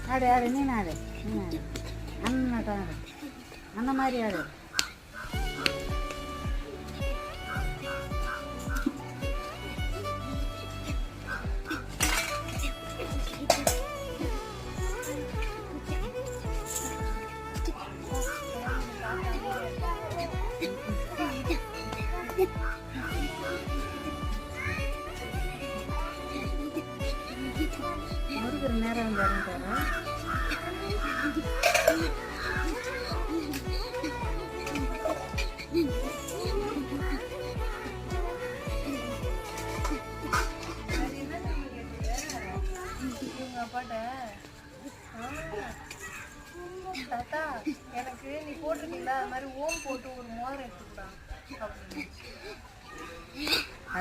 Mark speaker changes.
Speaker 1: ஆடு ஆடு நீ ஆடு அண்ணாட்டம் ஆடு அந்த மாதிரி ஆடு முருகர் நேரம் வந்து
Speaker 2: அப்பாட்ட தாத்தா எனக்கு நீ போட்டிருக்கீங்களா அது மாதிரி ஓம் போட்டு ஒரு மோதிரம் எடுத்துக்கிட்டான் அப்படின்னு